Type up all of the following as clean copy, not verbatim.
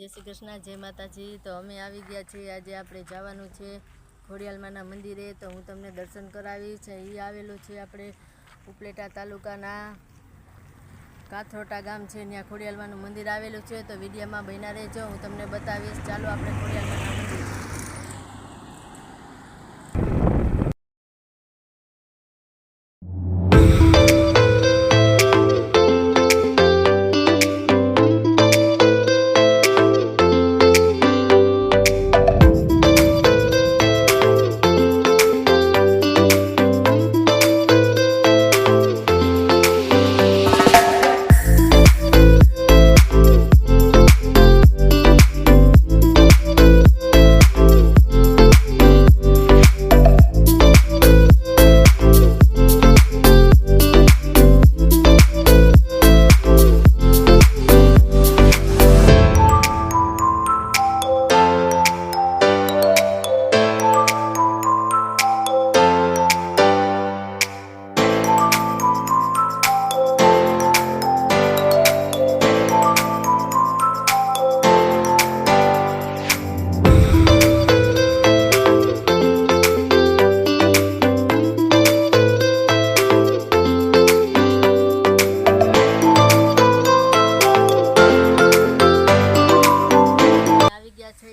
जय श्री कृष्ण, जय माताजी। तो अमे आवी गया छे। आज आपणे जवानुं छे खोडियालमाना मंदिरे। तो हूँ तमने दर्शन करावीश। ई आवेलुं छे आपणे उपलेटा तालुकाना काथरोटा गाम छे, त्यां खोडियालमानुं मंदिर आवेलुं छे। तो विडियोमां बन्या रहेजो, हूँ तमने बतावीश। चालो आपणे खोडियालमाना मंदिर।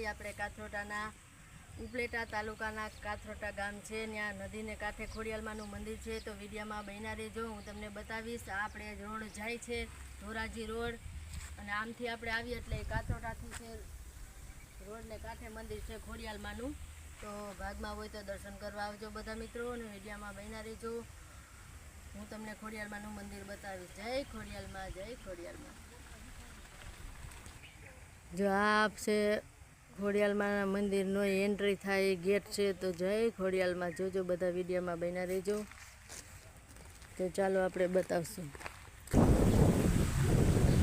આપણે કાથરોટાના ઉપલેટા તાલુકાના કાથરોટા ગામ છે, ત્યાં નદીને કાંઠે ખોડિયાલમાનું મંદિર છે। તો વિડીયોમાં બન્યા રહેજો, હું તમને બતાવીશ। આપણે રોડ જાય છે ધોરાજી રોડ, અને આમથી આપણે આવીએ એટલે કાથરોટાથી છે રોડને કાંઠે મંદિર છે ખોડિયાલમાનું। તો ભાગમાં હોય તો દર્શન કરવા આવજો બધા મિત્રો, અને વિડીયોમાં બન્યા રહેજો। હું તમને ખોડિયાલમાનું મંદિર બતાવીશ। જય ખોડિયાલમાં, જય ખોડિયાલમાં। જો આપ છે ખોડિયાલમાના મંદિરનો એન્ટ્રી થાય ગેટ છે। તો જય ખોડિયાલમાં, જોજો બધા વિડીયોમાં બન્યા રહેજો। તો ચાલો આપણે બતાવશું।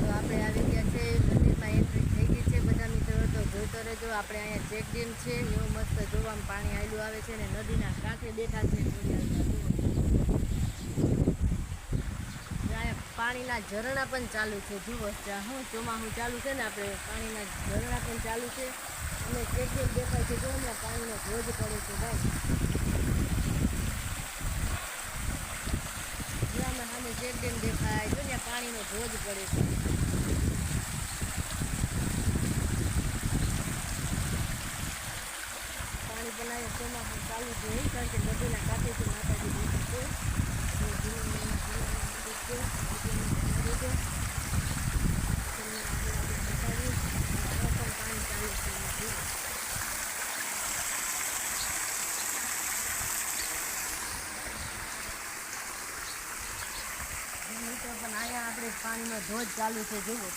તો આપણે આવી ગયા છે મંદિરમાં, એન્ટ્રી થઈ ગઈ છે બધા મિત્રો। તો જોઈતો રહેજો। આપણે અહીંયા ચેક ડેમ છે, એવું મસ્ત જોવામાં પાણી આવેલું આવે છે, ને નદીના કાંઠે બેઠા છે ખોડિયાલમાં। પાણીના ઝરણા પણ ચાલુ છે, જુઓ હું ચોમાસું ચાલુ છે ને, આપણે પાણીના ઝરણા પણ ચાલુ છે, અને ચેક ડેમ દેખાય છે। જો હમણાં પાણીનો ધોધ પડે છે ભાઈ, જ્યાં સામે ચેક ડેમ દેખાય જો ત્યાં પાણીનો ધોધ પડે છે। પાણી પણ અહીંયા ચોમાસું ચાલુ છે, કારણ કે નદીના કાંઠેથી માતાજી બેઠી છે। પણ અહીંયા આપણે પાણીનો ધોધ ચાલુ છે, જુઓ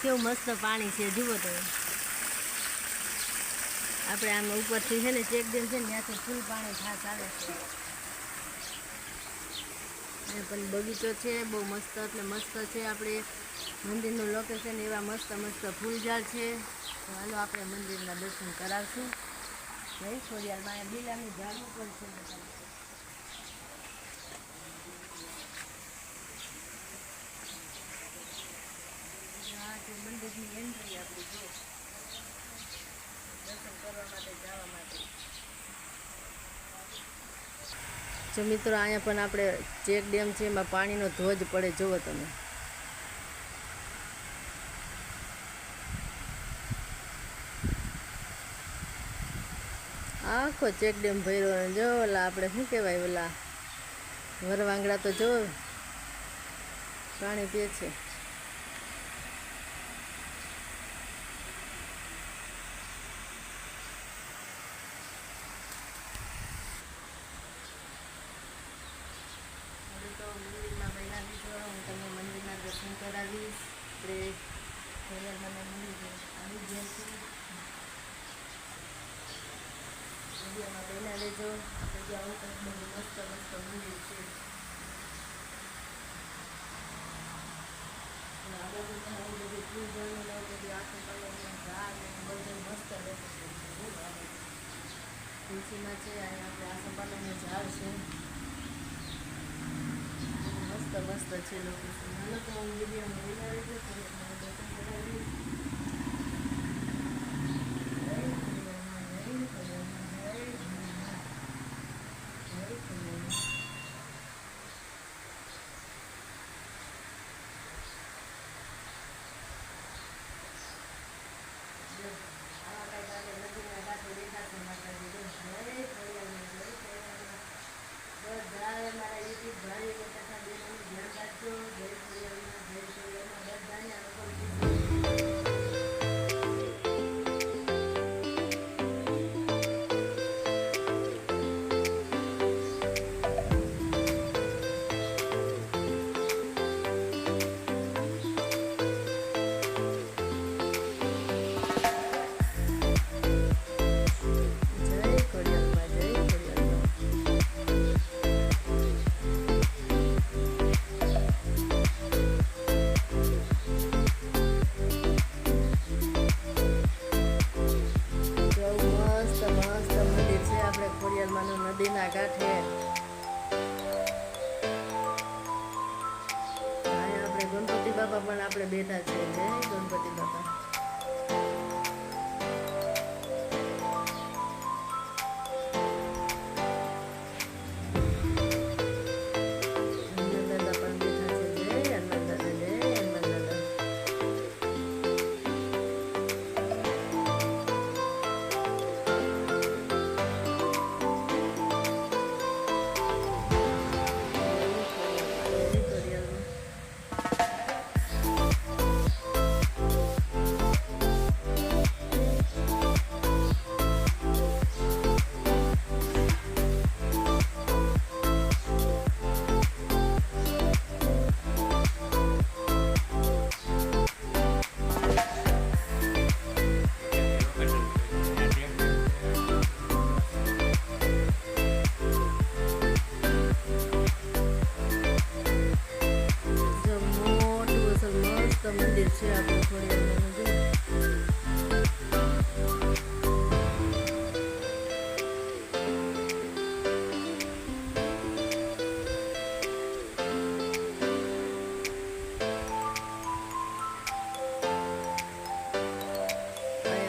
કેવું મસ્ત પાણી છે, જુઓ તો આપણે આમ ઉપરથી છે ને ચેક ડેમ છે ને ત્યાંથી ફૂલ પાણી ચાલે છે। અને પણ બગીચો છે બહુ મસ્ત, એટલે મસ્ત છે આપણે મંદિરનું લોકેશન, એવા મસ્ત મસ્ત ફૂલઝાડ છે। તો હાલો આપણે મંદિરના દર્શન કરાવશું। જય ખોડિયાલમાં। બીલાનું ઝાડવું પણ છે, આ છે મંદિરની એન્ટ્રી આપણી, જો દર્શન કરવા માટે જવા માટે। જો મિત્રો અહીંયા પણ આપણે ચેક ડેમ છે, એમાં પાણીનો ધોધ પડે, જુઓ તમે આખો ચેક ડેમ ભર્યો। જો ઓલા આપણે શું કહેવાય, ઓલા વરવાંગડા તો જો પાણી પીએ છે। તો મંદિરમાં બન્યા દીધો, હું તમને મંદિરના દર્શન કરાવીશ। આપણે ખોડિયાલમાના મંદિર આવી ગયા છીએ, વિડીયોમાં બન્યા રહેજો। જગ્યા આવું તો બહુ મસ્ત મસ્ત મંદિર છે। આ બધું પણ આવું બધું ફૂલ જળનું આવું બધું આખું કલરનું ઝાડ ને બધું મસ્ત લોકેશન છે। તુલસીમાં છે, અહીંયા આપણે આસંપાલવનું ઝાડ છે। મસ્ત છે લોકેશન. હાલો તો હું વિડીયોમાં બનાવી દઉં, થોડુંક મને દર્શન કરાવી. નદીના કાંઠે આપણે ગણપતિ બાપા પણ આપણે બેઠા છે. જય ગણપતિ બાપા. મંદિર છે આપણું ખોડિયારમાંનું.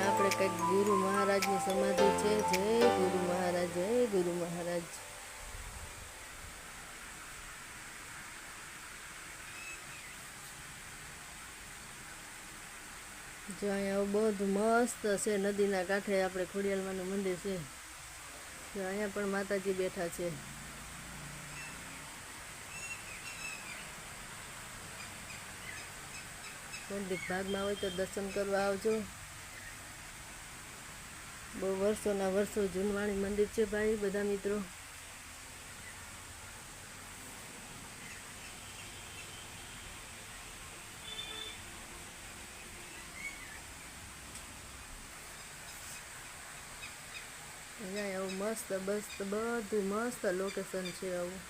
આપણે કંઈક ગુરુ મહારાજની સમાધિ છે. જય ગુરુ મહારાજ, જય ગુરુ મહારાજ. જો અહીંયા બધું મસ્ત છે. નદીના કાંઠે આપણે ખોડિયારમાંનું મંદિર છે. જો અહીંયા પણ માતાજી બેઠા છે. પંડિત ભાગમાં હોય તો દર્શન કરવા આવજો. બહુ વર્ષોના વર્ષો જૂનવાણી મંદિર છે ભાઈ બધા મિત્રો. અહીંયા એવું મસ્ત બધું મસ્ત લોકેશન છે. આવું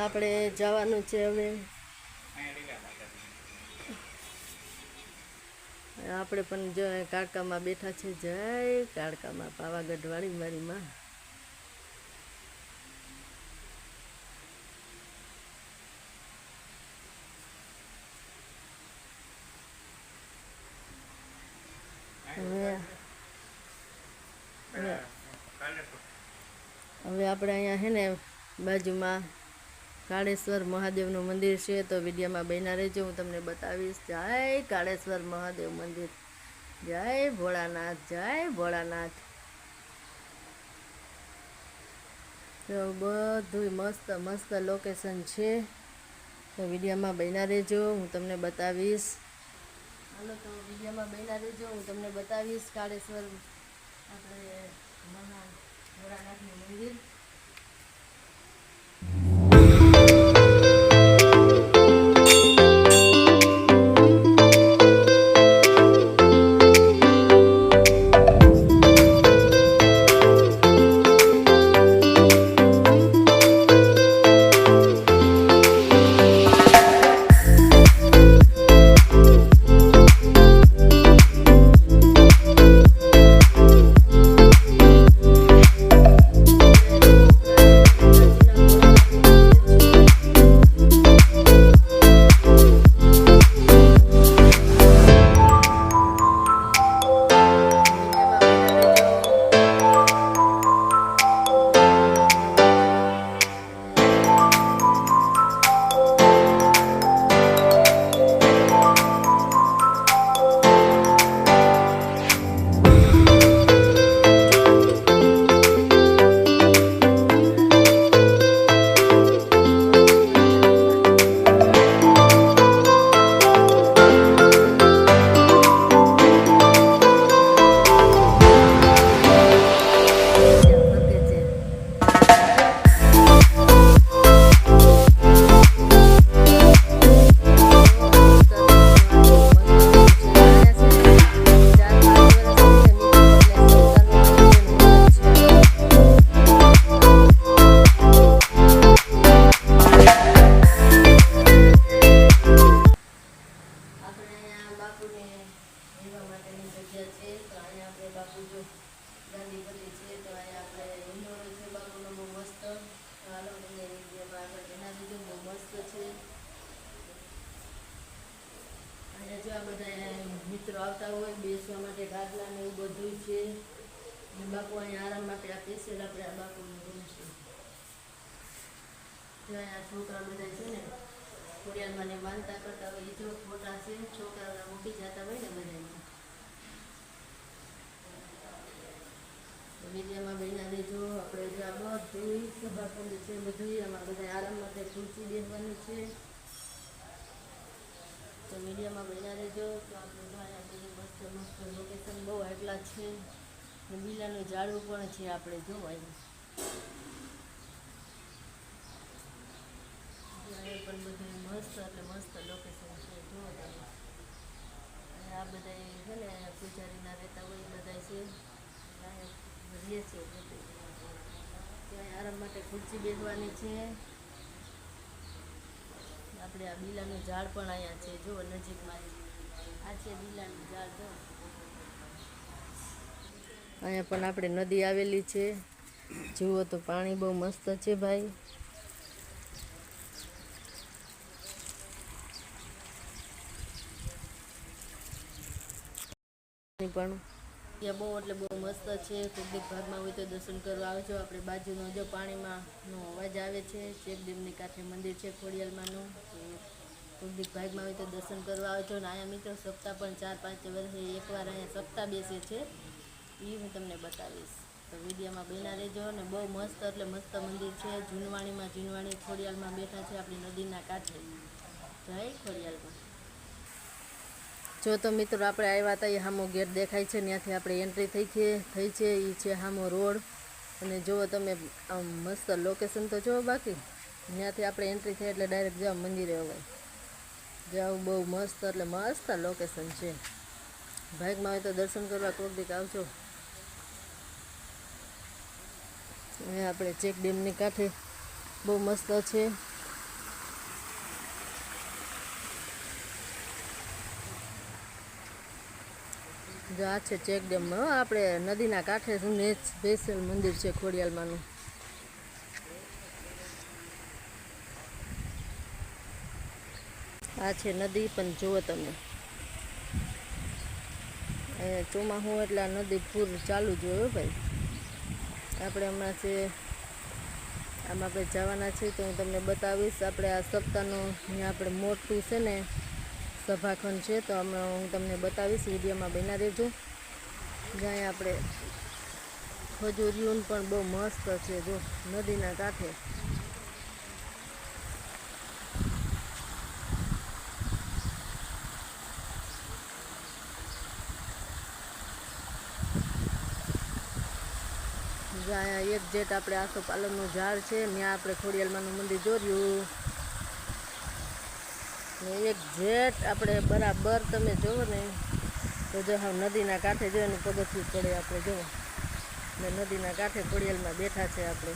આપણે જવાનું છે હવે. આપણે પણ જો કાળકામાં બેઠા છે. જય કાળકામાં, પાવાગઢ વાળી મારી માં. હવે આપણે અહીંયા છે ને બાજુમાં કાળેશ્વર મહાદેવનું મંદિર છે. તો વિડીયોમાં બન્યા રહેજો, હું તમને બતાવીશ. જય કાળેશ્વર મહાદેવ મંદિર. જય ભોળાનાથ, જય ભોળાનાથ. તો બધું મસ્ત લોકેશન છે. તો વિડીયોમાં બન્યા રહેજો, હું તમને બતાવીશ. હાલો તો વિડીયોમાં બન્યા રહેજો, હું તમને બતાવીશ કાળેશ્વર આપણે ભોળાનાથનું મંદિર. મિત્રો આવતા હોય બેસવા માટે ગાદલા ને એવું બધું છે. અને બાપુ અહીંયા આરામ માટે આ સ્પેશિયલ આપણે આ બાપુને રૂમ છે. ત્યાં આ છોકરા બધા છે ને ખોડિયારમાં ને માનતા કરતા હોય એ જો ફોટા છે, છોકરાઓના મૂકી જતા હોય ને બધામાં. વિડીયોમાં બન્યા દેજો. આપણે જો આ બધું સભાખંડ છે બધું આમાં બધા આરામ માટે ખુરશી બેસવાની છે. તો મીડિયામાં બન્યા રહેજો. તો આપણે અહીંયા બધું મસ્ત મસ્ત લોકેશન બહુ આટલા છે. લીલાનું ઝાડવું પણ છે આપણે જોવાય. પણ બધું મસ્ત એટલે મસ્ત લોકેશન છે જોવા તમે. અને આ બધા છે ને પૂજારીના રહેતા હોય બધા છે રહીએ છીએ. ત્યાં આરામ માટે ખુરશી બેસવાની છે. આપણે આ બીલાનું ઝાડ પણ અહીંયા છે જુઓ નજીકમાં. આ છે બીલાનું ઝાડ જો. અહીંયા પણ આપણે નદી આવેલી છે જુઓ તો પાણી બહુ મસ્ત છે ભાઈ. પણ ત્યાં બહુ એટલે બહુ મસ્ત છે. કુલદીપ ભાગમાં હોય તો દર્શન કરવા આવજો. આપણે બાજુનો જો પાણીમાં નો અવાજ આવે છે. ચેકડેમની કાંઠે મંદિર છે ખોડિયાલમાંનું. કુલદીપ ભાગમાં હોય તો દર્શન કરવા આવજો. ને અહીંયા મિત્રો સપ્તાહ પણ 4-5 વર્ષે એકવાર અહીંયા સપ્તાહ બેસે છે એ હું તમને બતાવીશ. તો વિડીયોમાં બન્યા રહેજો. ને બહુ મસ્ત એટલે મસ્ત મંદિર છે. જૂનવાણી ખોડિયાલમાં બેઠા છે આપણી નદીના કાંઠે. જય ખોડિયાલમાં. જો તો મિત્રો આપણે આવ્યા હતા એ સામો ગેટ દેખાય છે ત્યાંથી આપણે એન્ટ્રી થઈ છે. એ છે સામો રોડ. અને જુઓ તમે આમ મસ્ત લોકેશન તો જુઓ. બાકી ત્યાંથી આપણે એન્ટ્રી થઈ એટલે ડાયરેક્ટ જાઓ મંદિરે. હવે જાઓ બહુ મસ્ત એટલે મસ્ત લોકેશન છે. ભાગમાં હોય તો દર્શન કરવા કોક દીક આવજો. હવે આપણે ચેક ડેમની કાંઠે બહુ મસ્ત છે. જો આ છે ચેક ડેમમાં આપણે નદીના કાંઠે સ્પેશિયલ મંદિર છે ખોડિયાલમાંનું. આ છે નદી પણ જુઓ તમે. ચોમાસું એટલે આ નદી પૂર ચાલુ જ હોય ભાઈ. આપણે હમણાં છે આમાં આપણે જવાના છીએ તો હું તમને બતાવીશ. આપણે આ સપ્તાહનું અહીંયા આપણે મોટું છે ને સભાખંડ છે તો હમણાં હું તમને બતાવીશ. વિડીયોમાં બન્યા રહેજો. જ્યાં આપણે ખજૂરિયું પણ બહુ મસ્ત છે જો નદીના કાંઠે. જ્યાં એક જેટ આપણે આસોપાલવનું ઝાડ છે ત્યાં આપણે ખોડિયાલમાંનું મંદિર જોયું. ને એક જેટ આપણે બરાબર તમે જુઓ ને તો જો હા નદીના કાંઠે જોઈને પગથિયું પડે આપણે જુઓ. ને નદીના કાંઠે ખોડિયાલમાં બેઠા છે આપણે.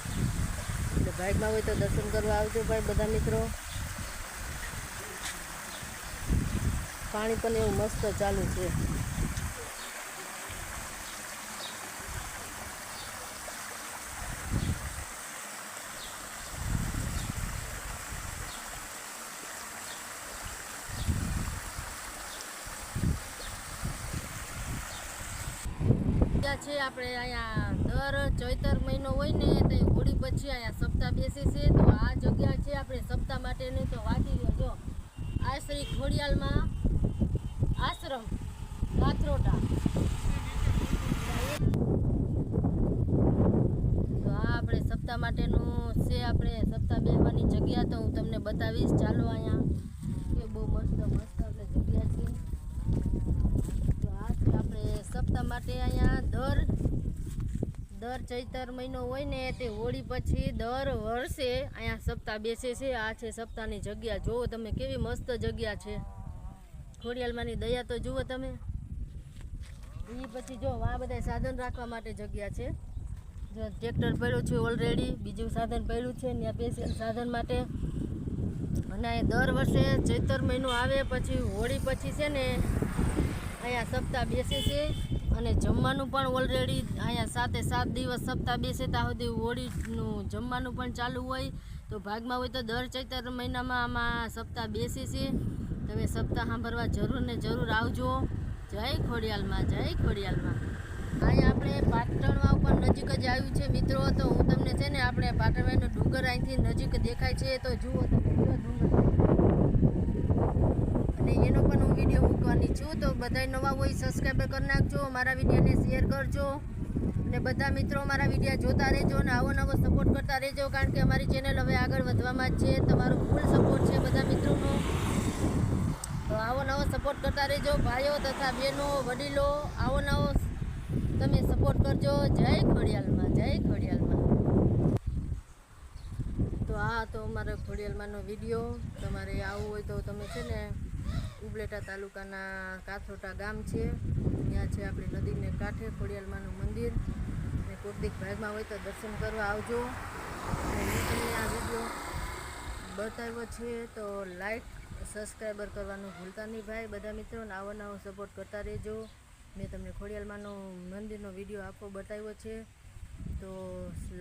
એટલે ભાગમાં હોય તો દર્શન કરવા આવજો ભાઈ બધા મિત્રો. પાણી પણ એવું મસ્ત ચાલુ છે. છે આપણે અહીંયા દર ચૈતર મહિનો હોય ને તો હોળી પછી અહીંયા સપ્તાહ બેસે છે. તો આ જગ્યા છે આપણે સપ્તાહ માટેની. તો વાંચી લો જો આ શ્રી ખોડિયાલમાં આશ્રમ કાથરોટા. તો આ આપણે સપ્તાહ માટેનું છે. આપણે સપ્તાહ બેસવાની જગ્યા તો હું તમને બતાવીશ. ચાલો અહીંયા એ બહુ મસ્ત એટલે જગ્યા છે. સપ્તાહ માટે અહીંયા દર ચૈતર મહિનો હોય ને તે હોળી પછી દર વર્ષે અહીંયા સપ્તાહ બેસે છે. આ છે સપ્તાહની જગ્યા. જુઓ તમે કેવી મસ્ત જગ્યા છે. ખોડિયાલમાંની દયા તો જુઓ તમે. એ પછી જો આ બધા સાધન રાખવા માટે જગ્યા છે. જો ટ્રેક્ટર પડ્યું છે ઓલરેડી. બીજું સાધન પડ્યું છે ત્યાં સ્પેશિયલ સાધન માટે. અને દર વર્ષે ચૈતર મહિનો આવે પછી હોળી પછી છે ને અહીંયા સપ્તાહ બેસે છે. અને જમવાનું પણ ઓલરેડી અહીંયા 7 દિવસ સપ્તાહ બેસે ત્યાં સુધી હોળીનું જમવાનું પણ ચાલુ હોય. તો ભાગમાં હોય તો દર ચૈતર મહિનામાં આમાં સપ્તાહ બેસે છે. તમે સપ્તાહ સાંભળવા જરૂર ને જરૂર આવજો. જય ખોડિયાલમાં, જય ખોડિયાલમાં. અહીંયા આપણે પાટણમાં ઉપર નજીક જ આવ્યું છે મિત્રો. તો હું તમને છે ને આપણે પાટણનો ડુંગર અહીંથી નજીક દેખાય છે તો જુઓ તમે ડુંગર અને એનો પણ હું વિડીયો મૂકવાની છું. તો બધા નવા હોય સબસ્ક્રાઈબર કરી નાખજો, મારા વિડીયોને શેર કરજો અને બધા મિત્રો મારા વિડીયો જોતા રહેજો અને આવો નવો સપોર્ટ કરતા રહેજો, કારણ કે અમારી ચેનલ હવે આગળ વધવામાં જ છે. તમારો ફૂલ સપોર્ટ છે બધા મિત્રોનો. તો આવો નવો સપોર્ટ કરતા રહેજો ભાઈઓ તથા બહેનો, વડીલો, આવો નવો તમે સપોર્ટ કરજો. જય ખોડિયાલમાં, જય ખોડિયાલમાં. તો આ તો અમારા ખોડિયાલમાંનો વિડીયો. તમારે આવવું હોય તો તમે છે ને ઉપલેટા તાલુકાના કાથરોટા ગામ છે, ત્યાં છે આપણે નદીને કાંઠે ખોડિયાલમાંનું મંદિર. અને કોકદીક ભાગમાં હોય તો દર્શન કરવા આવજો. અને હું તમને આ વિડીયો બતાવ્યો છે તો લાઈક સબસ્ક્રાઈબર કરવાનું ભૂલતા નહીં ભાઈ બધા મિત્રોને. આવો નવો સપોર્ટ કરતા રહેજો. મેં તમને ખોડિયાલમાંનો મંદિરનો વિડીયો આખો બતાવ્યો છે તો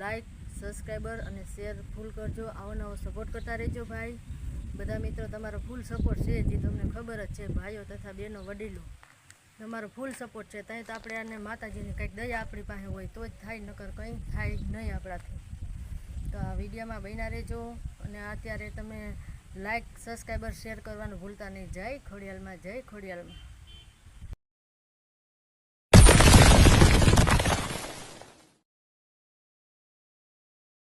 લાઈક સબસ્ક્રાઈબર અને શેર ફૂલ કરજો. આવો નવો સપોર્ટ કરતા રહેજો ભાઈ બધા મિત્રો. તમારો ફૂલ સપોર્ટ છે જે તમને ખબર જ છે ભાઈઓ તથા બહેનો, વડીલો, તમારો ફૂલ સપોર્ટ છે. ત્યાં તો આપણે આને માતાજીની કંઈક દયા આપણી પાસે હોય તો જ થાય, નકર કંઈ થાય નહીં આપણાથી. તો આ વિડીયોમાં બન્યા રહેજો અને અત્યારે તમે લાઈક સબસ્ક્રાઈબર શેર કરવાનું ભૂલતા નહીં. જય ખોડિયાલમાં, જય ખોડિયાલમાં.